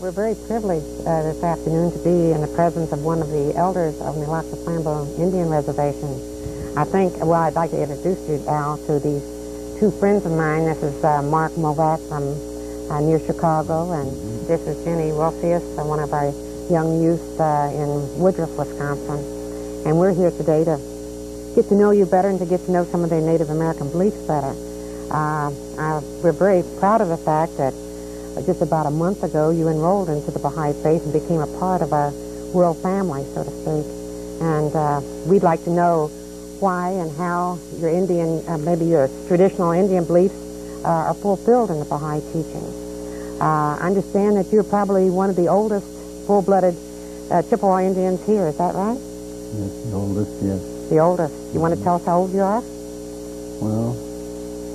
We're very privileged this afternoon to be in the presence of one of the elders of the Lac du Flambeau Indian Reservation. I'd like to introduce you, Al, to these two friends of mine. This is Mark Movac from near Chicago, and this is Jenny Wolfius, one of our young youth in Woodruff, Wisconsin. And we're here today to get to know you better and to get to know some of the Native American beliefs better. We're very proud of the fact that just about a month ago you enrolled into the Baha'i faith and became a part of our world family, so to speak. And we'd like to know why and how your Indian, maybe your traditional Indian beliefs are fulfilled in the Baha'i teachings. I understand that you're probably one of the oldest full-blooded Chippewa Indians here, is that right? Yes, the oldest, yes. The oldest. You want to tell us how old you are? Well,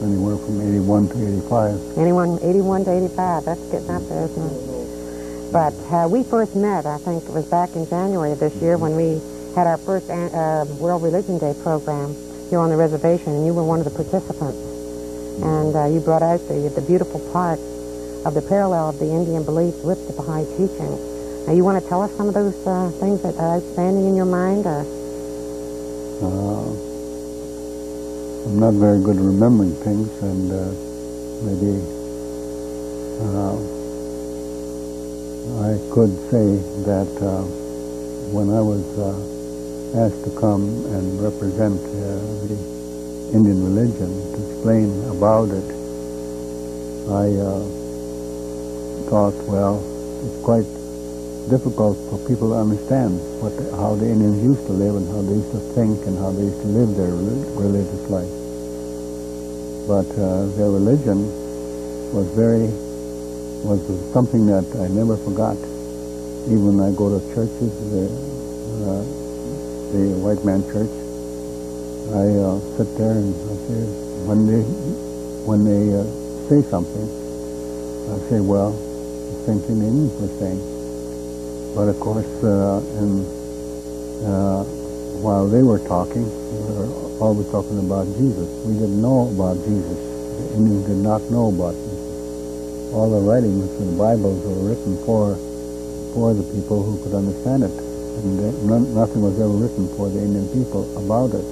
anywhere from 81 to 85. 81 to 85. That's getting up there, isn't it? But we first met, I think it was back in January of this year when we had our first World Religion Day program here on the reservation, and you were one of the participants. And you brought out the beautiful part of the parallel of the Indian beliefs with the Baha'i teaching. Now, you want to tell us some of those things that are outstanding in your mind? Or? I'm not very good at remembering things, and maybe I could say that when I was asked to come and represent the Indian religion, to explain about it, I thought, well, it's quite difficult for people to understand how the Indians used to live and how they used to think and how they used to live their religious life. But their religion was something that I never forgot. Even when I go to churches, the white man church, I sit there and I say, when they say something, I say, well, the same thing the Indians were saying. But of course, while they were talking, we were always talking about Jesus. We didn't know about Jesus. The Indians did not know about Jesus. All the writings in the Bibles were written for the people who could understand it. And nothing was ever written for the Indian people about it.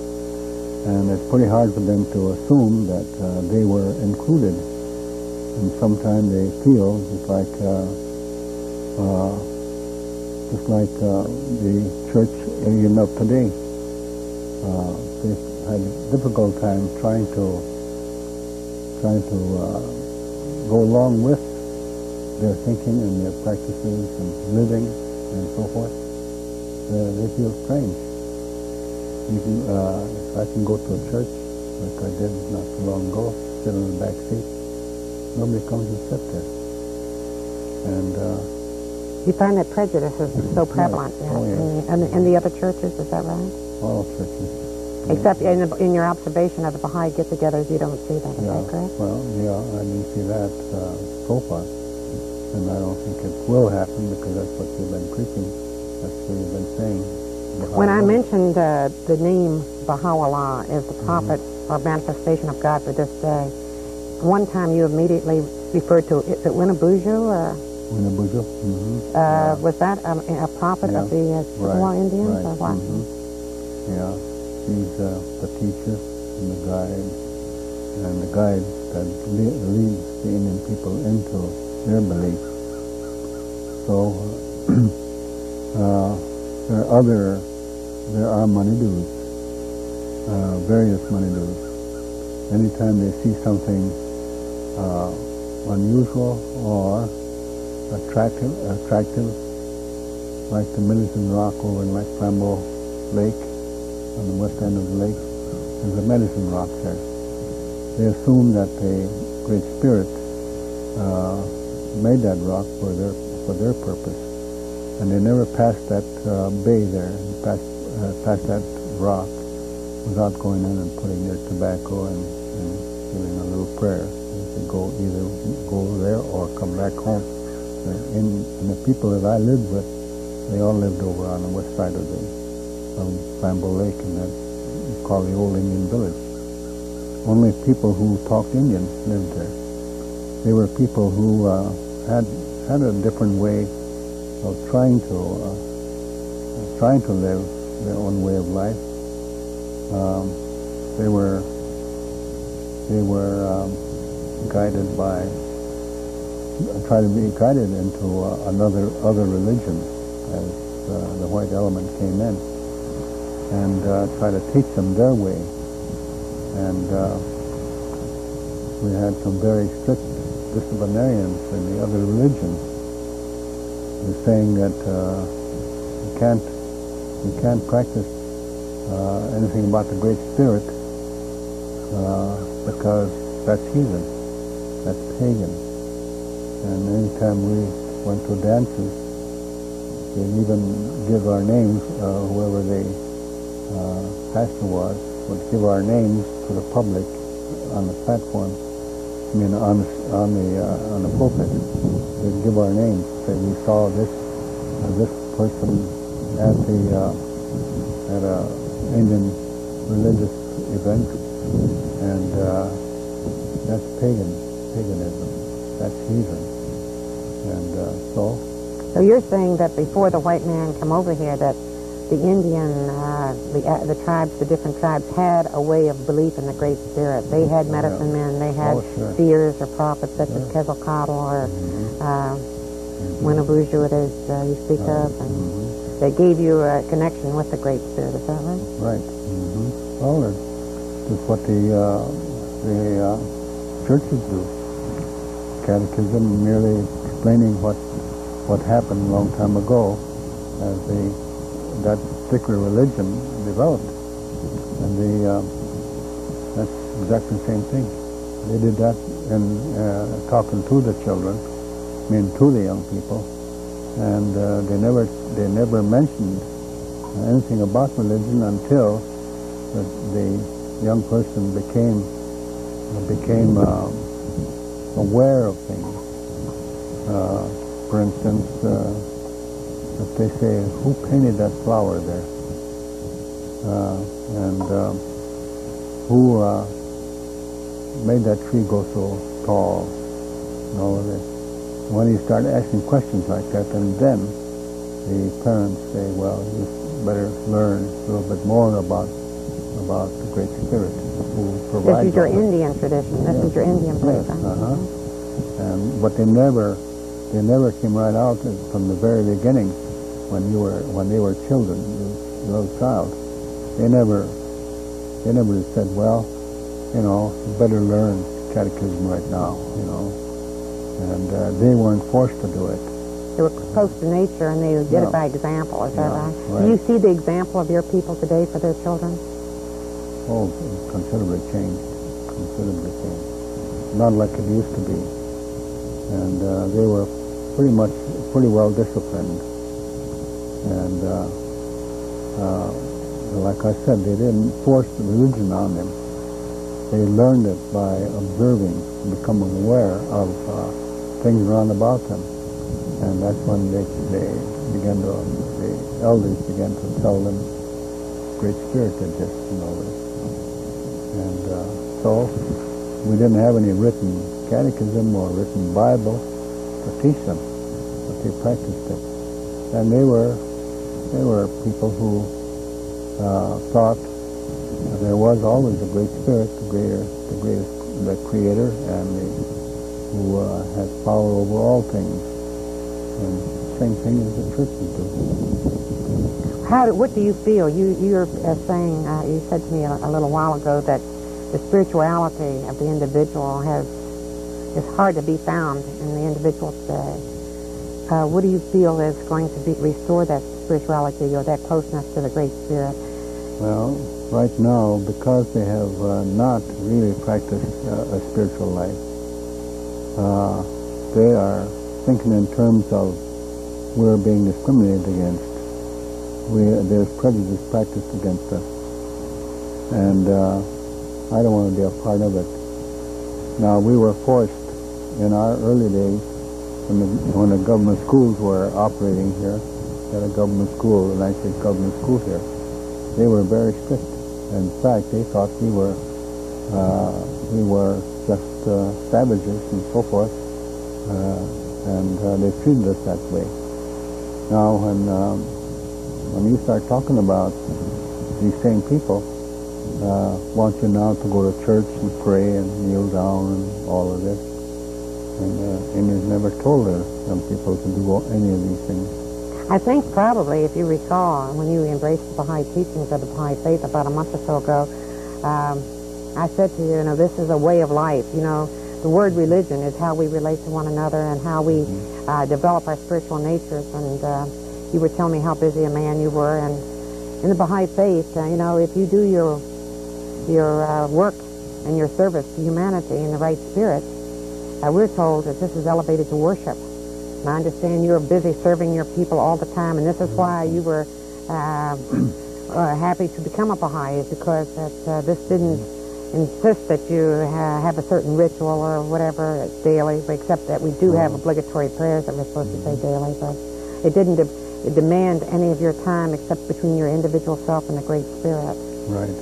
And it's pretty hard for them to assume that they were included. And sometimes they feel just like the church even of today. They had a difficult time trying to go along with their thinking and their practices and living and so forth. They feel strange. If I can go to a church like I did not too long ago, sit on the back seat, nobody comes and sit there. And you find that prejudice is so prevalent, yes. Oh, yes. In the other churches, is that right? All churches. Except in your observation of the Baha'i get-togethers, you don't see that, is that correct? Well, yeah, I didn't see that so far. And I don't think it will happen because that's what you've been preaching. That's what you've been saying. When I mentioned the name Baha'u'llah as the prophet or manifestation of God for this day, one time you immediately referred to, is it Winnebujo or... Winnebujo. Was that a prophet of the Chippewa Indians or what? Yeah, he's the teacher and the guide that leads the Indian people into their beliefs. So there are Manidoos, various Manidoos. Anytime they see something unusual or attractive, like the Medicine Rock over in Lac du Flambeau Lake, on the west end of the lake, there's a Medicine Rock there. They assume that the Great Spirit made that rock for their purpose, and they never passed that bay there, past that rock, without going in and putting their tobacco and giving a little prayer. They either go there or come back home. And the people that I lived with, they all lived over on the west side of the Flambeau Lake, and that's called the Old Indian Village. Only people who talked Indian lived there. They were people who had had a different way of trying to live their own way of life. They were guided by, try to be guided into other religion as the white element came in, and try to teach them their way. And we had some very strict disciplinarians in the other religions. They're saying that you can't practice anything about the Great Spirit because that's heathen, that's pagan. And anytime we went to dances, they'd even give our names, whoever the pastor was, would give our names to the public on the platform. I mean, on the pulpit. They'd give our names. Say we saw this person at a Indian religious event, and that's paganism. That's heathen. And so you're saying that before the white man come over here, that the Indian, the tribes, the different tribes had a way of belief in the Great Spirit. They had medicine men, they had seers or prophets such as Quetzalcoatl or Winnebujo, as you speak of, and they gave you a connection with the Great Spirit. Is that right? Right. Well, that's what the churches do. Catechism merely explaining what happened a long time ago as that particular religion developed, and that's exactly the same thing. They did that in talking to the children, I mean to the young people, and they never mentioned anything about religion until the young person became aware of things. For instance, if they say, who painted that flower there? And who made that tree go so tall? And all of this. When you start asking questions like that, and then the parents say, well, you better learn a little bit more about the Great Spirit who provides. This is your Indian tradition. This is your Indian belief. Yes, but they never came right out from the very beginning when they were children, a little child. They never said, well, you better learn catechism right now, and they weren't forced to do it. They were close to nature, and they did it by example. Is that right? Do you see the example of your people today for their children? Oh, considerably changed. Not like it used to be. And they were pretty well disciplined. And like I said, they didn't force the religion on them. They learned it by observing, becoming aware of things around about them. And that's when the elders began to tell them, Great Spirit did this and all this. And so we didn't have any written catechism or written Bible to teach them, but they practiced it. And they were people who thought there was always a Great Spirit, the Creator, and who has power over all things. And same thing as the churches do. What do you feel? You're saying, you said to me a little while ago that the spirituality of the individual is hard to be found in the individual today. What do you feel is going to restore that spirituality or that closeness to the Great Spirit? Well, right now, because they have not really practiced a spiritual life, they are thinking in terms of we're being discriminated against. There's prejudice practiced against us. And I don't want to be a part of it. Now, we were forced in our early days, when the government schools were operating here, at a government school, the United States government school here, they were very strict. In fact, they thought we were just savages and so forth. and they treated us that way. Now, when you start talking about these same people, want you now to go to church and pray and kneel down and all of this, and Indians never told some people to do any of these things. I think probably, if you recall, when you embraced the Baha'i teachings of the Baha'i faith about a month or so ago, I said to you, this is a way of life. The word religion is how we relate to one another and how we develop our spiritual natures. And you were telling me how busy a man you were. And in the Baha'i faith, if you do your work and your service to humanity in the right spirit, we're told that this is elevated to worship. And I understand you're busy serving your people all the time, and this is why you were happy to become a Baha'i, is because this didn't insist that you have a certain ritual or whatever daily, except that we do have obligatory prayers that we're supposed to say daily, but it didn't demand any of your time except between your individual self and the Great Spirit. Right.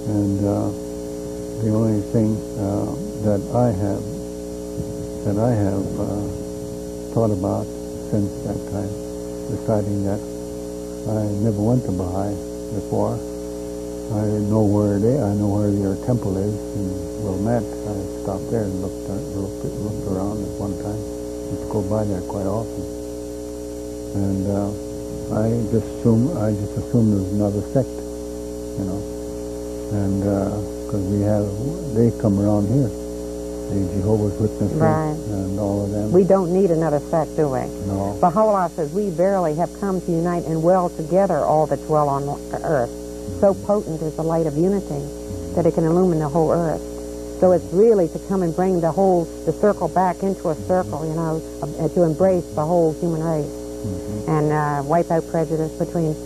And the only thing that I have thought about since that time, deciding that I never went to Baha'i before. I know where your temple is in Wilmette. I stopped there and looked around at one time. I used to go by there quite often, and I just assumed it was another sect, and because they come around here. The Jehovah's Witnesses and all of them. We don't need another sect, do we? No. Baha'u'llah says, we verily have come to unite and well together all that dwell on earth. So potent is the light of unity that it can illumine the whole earth. So it's really to come and bring the circle back into a circle, to embrace the whole human race and wipe out prejudice between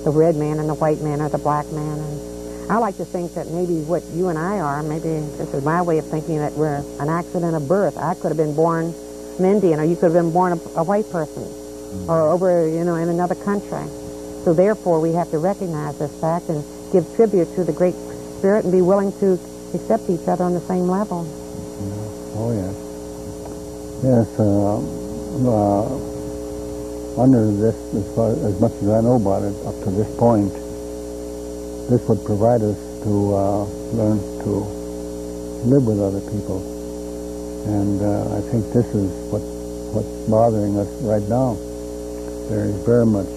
the red man and the white man or the black man. And I like to think that maybe what you and I are, maybe this is my way of thinking, that we're an accident of birth. I could have been born an Indian, or you could have been born a white person, or over, in another country. So therefore, we have to recognize this fact and give tribute to the Great Spirit and be willing to accept each other on the same level. Oh, yes. Yes, under this, as much as I know about it up to this point, this would provide us to learn to live with other people. And I think this is what's bothering us right now. There is very much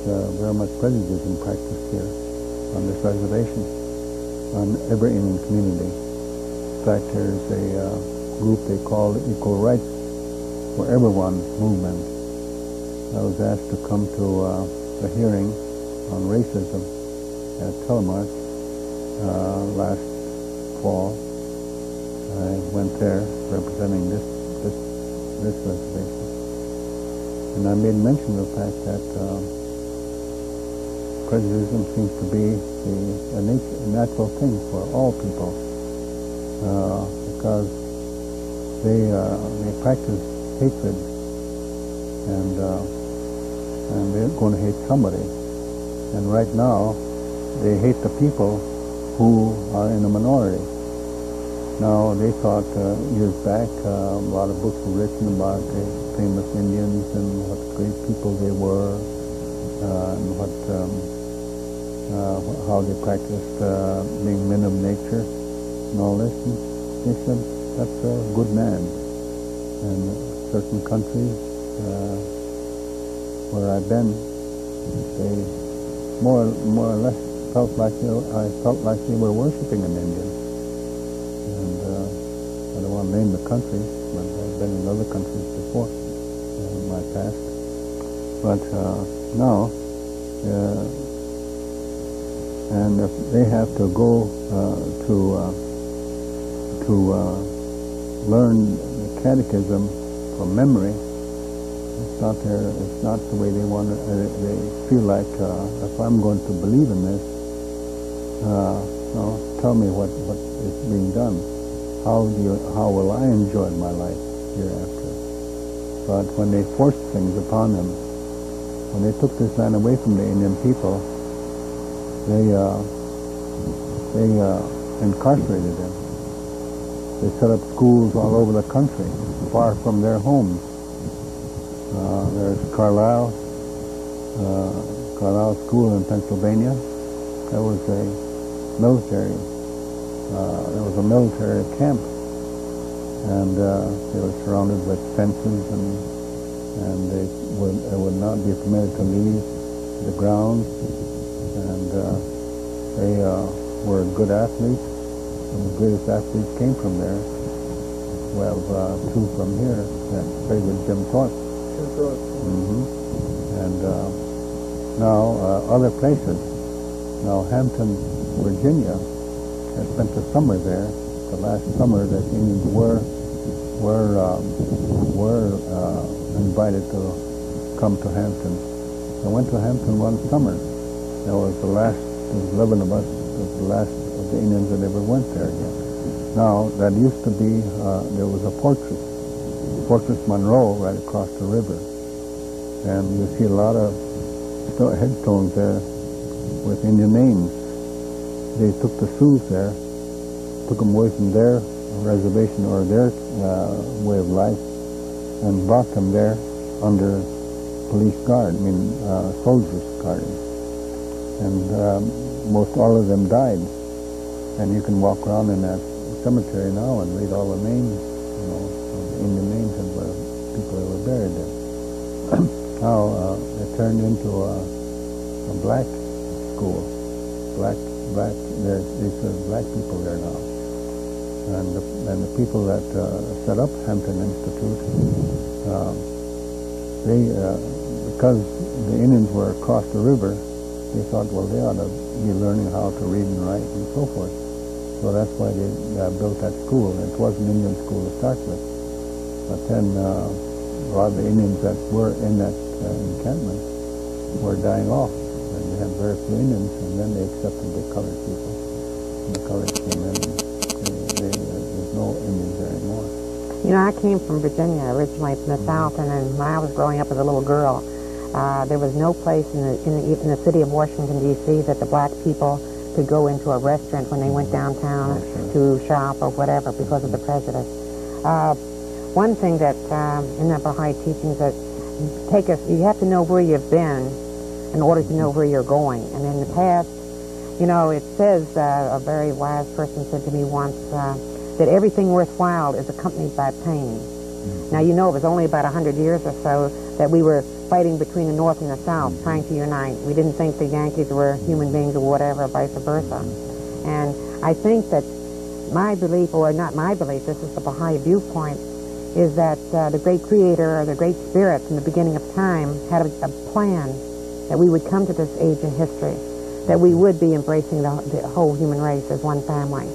prejudice in practice here on this reservation, on every Indian community. In fact, there's a group they call the Equal Rights for Everyone movement. I was asked to come to a hearing on racism at Telemark last fall. I went there representing this reservation. And I made mention of the fact that prejudice seems to be a natural thing for all people, because they practice hatred, and they're going to hate somebody. And right now, they hate the people who are in a minority. Now, they thought years back, a lot of books were written about the famous Indians and what great people they were, and how they practiced being men of nature and all this. And they said, that's a good man. And certain countries where I've been, they more or less felt like they were worshiping an Indian. And I don't want to name the countries, but I've been in other countries before in my past. But now, and if they have to go to learn the catechism from memory, it's not the way they want to. They feel like if I'm going to believe in this, tell me what is being done. How will I enjoy my life hereafter? But when they forced things upon them, when they took this land away from the Indian people, they incarcerated them. They set up schools all over the country, far from their homes. There's Carlisle School in Pennsylvania. That was a military. There was a military camp, and they were surrounded with fences, and they would not be permitted to leave the grounds. And they were good athletes. Some of the greatest athletes came from there. We have two from here that played with Jim Thorpe. And now other places. Now Hampton, Virginia, I spent the summer there. The last summer that Indians were invited to come to Hampton. I went to Hampton one summer. That was the last. There was 11 of us. It was the last of the Indians that ever went there again. Now that used to be. There was a Fortress Monroe, right across the river, and you see a lot of headstones there with Indian names. They took the Sioux there, took them away from their reservation or their way of life, and brought them there under police guard, soldiers guarding. And most all of them died. And you can walk around in that cemetery now and read all the names, the Indian names and where people that were buried there. Now it turned into a black school. These are black people there now. And the people that set up Hampton Institute, because the Indians were across the river, they thought, well, they ought to be learning how to read and write and so forth. So that's why they built that school. It was an Indian school to start with. But then a lot of the Indians that were in that encampment were dying off. And they had very few Indians, and then they accepted the colored people. And the colored came in, and there's no Indians there anymore. I came from Virginia, originally from the South, and then when I was growing up as a little girl, there was no place in the city of Washington, D.C. that the black people could go into a restaurant when they went downtown to shop or whatever because of the prejudice. One thing that in the Baha'i teachings that you have to know where you've been in order to know where you're going. And in the past, it says, a very wise person said to me once, that everything worthwhile is accompanied by pain. Now, it was only about 100 years or so that we were fighting between the North and the South, trying to unite. We didn't think the Yankees were human beings or whatever, vice versa. And I think that my belief, or not my belief, this is the Baha'i viewpoint, is that the great creator or the great spirit from the beginning of time had a plan that we would come to this age in history, that we would be embracing the whole human race as one family.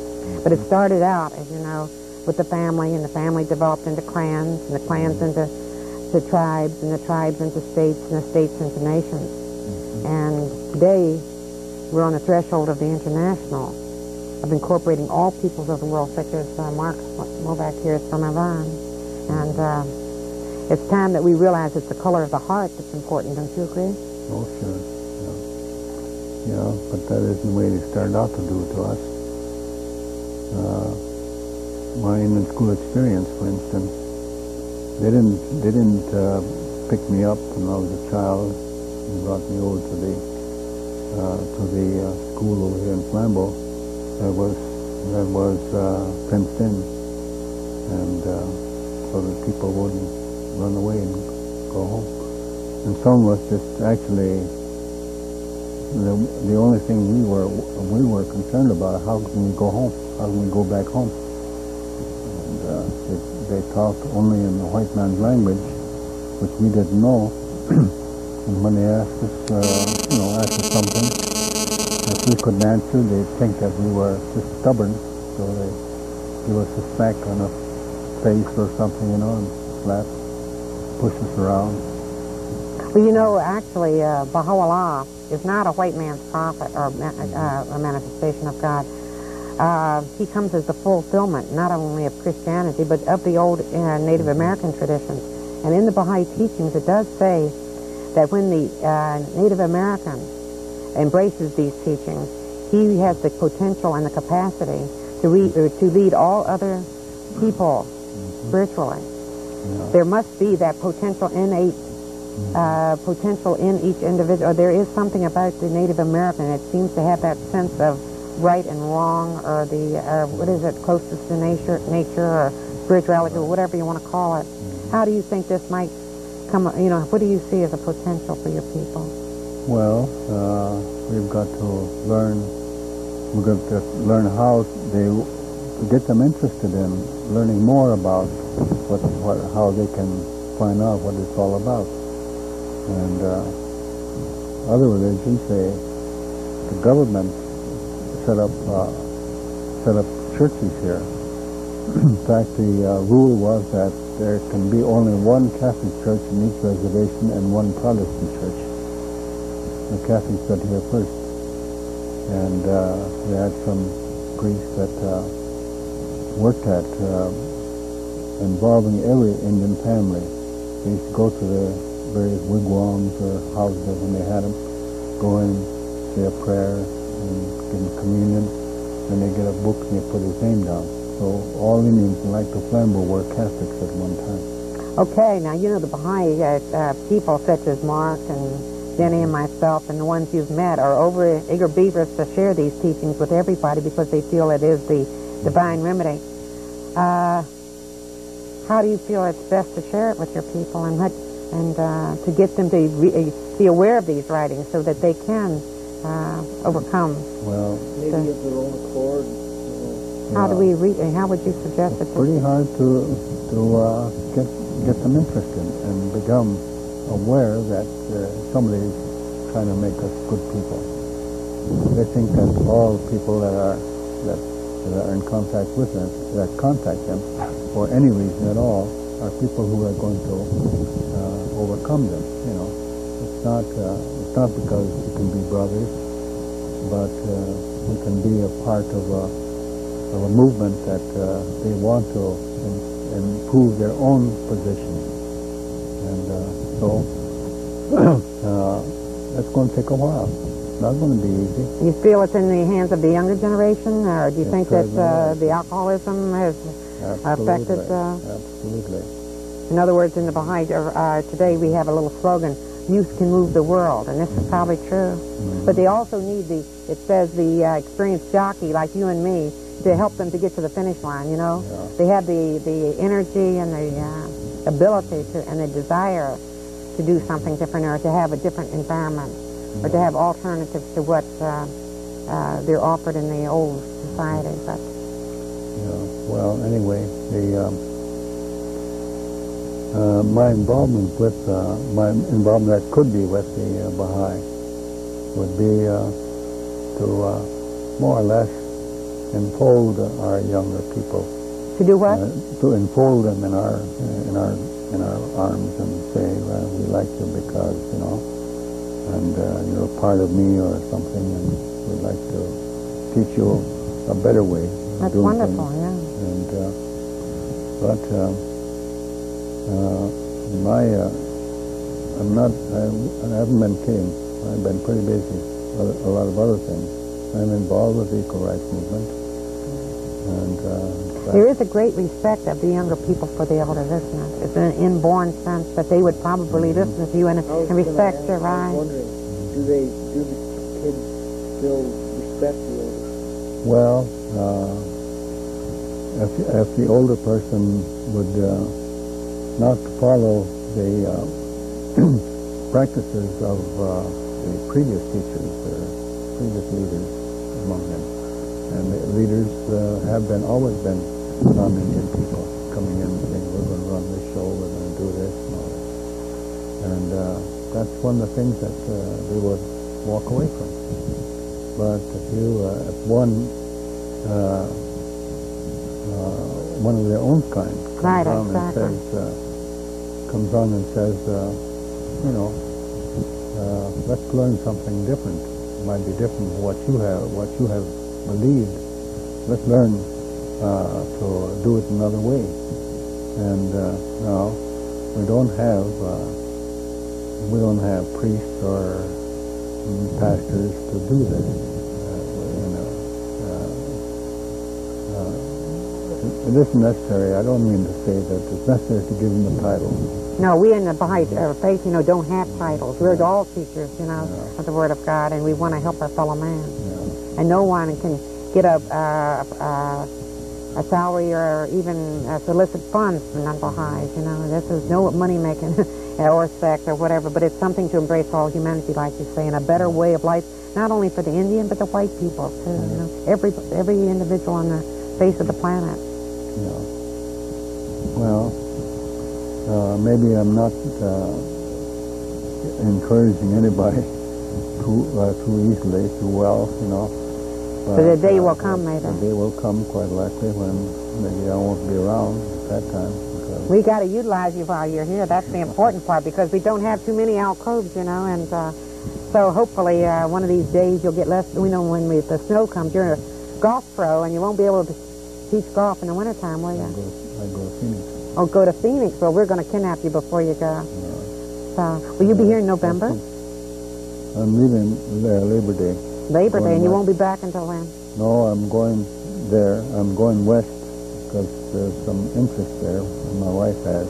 But it started out, as you know, with the family, and the family developed into clans, and the clans into tribes, and the tribes into states, and the states into nations. And today, we're on the threshold of the international, of incorporating all peoples of the world, such as Mark Movac here is from Iran. And it's time that we realize it's the color of the heart that's important, don't you agree? Oh, sure. Yeah, but that isn't the way they started out to do it to us. My Indian school experience, for instance, they didn't pick me up when I was a child and brought me over to the school over here in Flambeau. That was fenced in, and so that people wouldn't run away and go home. And some of us just actually, the only thing we were concerned about, how can we go home? How can we go back home? And they talked only in the white man's language, which we didn't know. And when they asked us, asked us something, if we couldn't answer, they'd think that we were just stubborn, so they give us a smack on the face or something, and slap, push us around. Well, actually, Baha'u'llah is not a white man's prophet or a manifestation of God. He comes as the fulfillment, not only of Christianity, but of the old Native American traditions. And in the Baha'i teachings, it does say that when the Native American embraces these teachings, he has the potential and the capacity to lead all other people spiritually. There must be that potential innate potential in each individual. There is something about the Native American. It seems to have that sense of right and wrong, or the what is it, closest to nature, or spirituality, or whatever you want to call it. How do you think this might come? What do you see as a potential for your people? Well, we've got to learn. We've got to learn how to get them interested in learning more about how they can find out what it's all about. And other religions, the government set up churches here. In fact, the rule was that there can be only one Catholic church in each reservation and one Protestant church. The Catholics got here first, and they had some priests that worked at involving every Indian family. They used to go to the various wigwams or houses when they had them, go in, say a prayer, and give them communion. Then they get a book and they put his name down. So all Indians in Lac du Flambeau were Catholics at one time. Okay, now the Baha'i people such as Mark and Denny and myself and the ones you've met are eager beavers to share these teachings with everybody because they feel it is the divine remedy. How do you feel it's best to share it with your people and to get them to be aware of these writings so that they can overcome? Well, maybe of their own accord. How do we read? How would you suggest it? It's pretty hard to get them interested and become aware that somebody is trying to make us good people. They think that all people that are in contact with them, that contact them for any reason at all, are people who are going to overcome them. It's not because we can be brothers, but we can be a part of a movement that they want to improve their own position. And so that's going to take a while. It's not going to be easy. You feel it's in the hands of the younger generation, or do you think that the alcoholism has affected? Absolutely. In other words, in the Baha'i today we have a little slogan, youth can move the world, and this is probably true. But they also need it says the experienced jockey like you and me to help them to get to the finish line, They have the energy and the ability and the desire to do something different, or to have a different environment, or to have alternatives to what they're offered in the old society. But well, anyway, my involvement that could be with the Baha'i would be to more or less enfold our younger people. To do what? To enfold them in our arms and say, well, we like you because and you're a part of me or something, and we'd like to teach you a better way. That's wonderful, things. Yeah. And I haven't been king. I've been pretty busy. A lot of other things. I'm involved with the equal rights movement. And there is a great respect of the younger people for the elders, isn't it? It's an inborn sense that they would probably listen to you and respect your rights. I was wondering, do the kids still respect the elders? Well, if the older person would not follow the practices of the previous teachers, previous leaders among them, and the leaders have always been non-Indian people coming in and saying, we're going to run this show, we're going to do this and all that. And that's one of the things that they would walk away from. But if one of their own kind comes on and says, let's learn something different. It might be different from what you have believed. Let's learn to do it another way. And now we don't have priests or pastors to do this. it isn't necessary. I don't mean to say that it's necessary to give them a title. No, we in the Baha'i faith, don't have titles. We're all teachers, of the Word of God, and we want to help our fellow man. Yeah. And no one can get a salary or even solicit funds from non-Baha'is, This is no money-making or sect or whatever, but it's something to embrace all humanity, like you say, and a better way of life, not only for the Indian, but the white people, too. Every individual on the face of the planet. Yeah. Well, maybe I'm not encouraging anybody too easily, too well, But, so the day will come, maybe. The day will come, quite likely, when maybe I won't be around at that time. We got to utilize you while you're here. That's the important part, because we don't have too many alcoves, and so hopefully one of these days you'll get less. When the snow comes, you're a golf pro, and you won't be able to teach golf in the wintertime, will you? I go to Phoenix. Oh, go to Phoenix. Well, we're going to kidnap you before you go. So, will you be here in November? I'm leaving Labor Day. Labor Day, and you won't be back until when? No, I'm going there. I'm going west because there's some interest there. My wife has.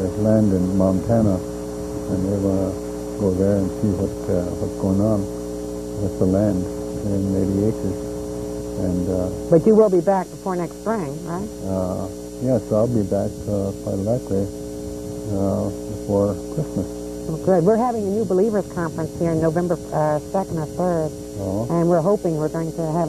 There's land in Montana, and we're going to go there and see what's going on with the land in 80 acres. And but you will be back before next spring, right? Yes, I'll be back quite likely before Christmas. Oh, good. We're having a New Believers Conference here in November 2nd or 3rd. Oh. And we're hoping we're going to have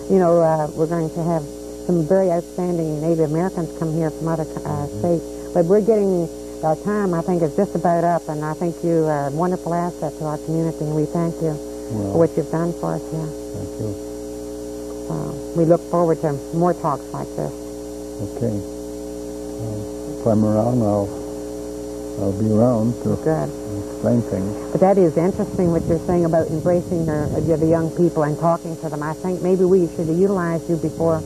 we're going to have some very outstanding Native Americans come here from other states. But we're getting, our time, I think, is just about up, and I think you are a wonderful asset to our community, and we thank you for what you've done for us here. Thank you. We look forward to more talks like this. Okay. If I'm around, I'll be around to explain things. But that is interesting what you're saying about embracing the young people and talking to them. I think maybe we should utilize you before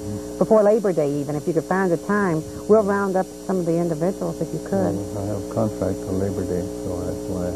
Labor Day even. If you could find a time, we'll round up some of the individuals if you could. I have a contract for Labor Day, so that's why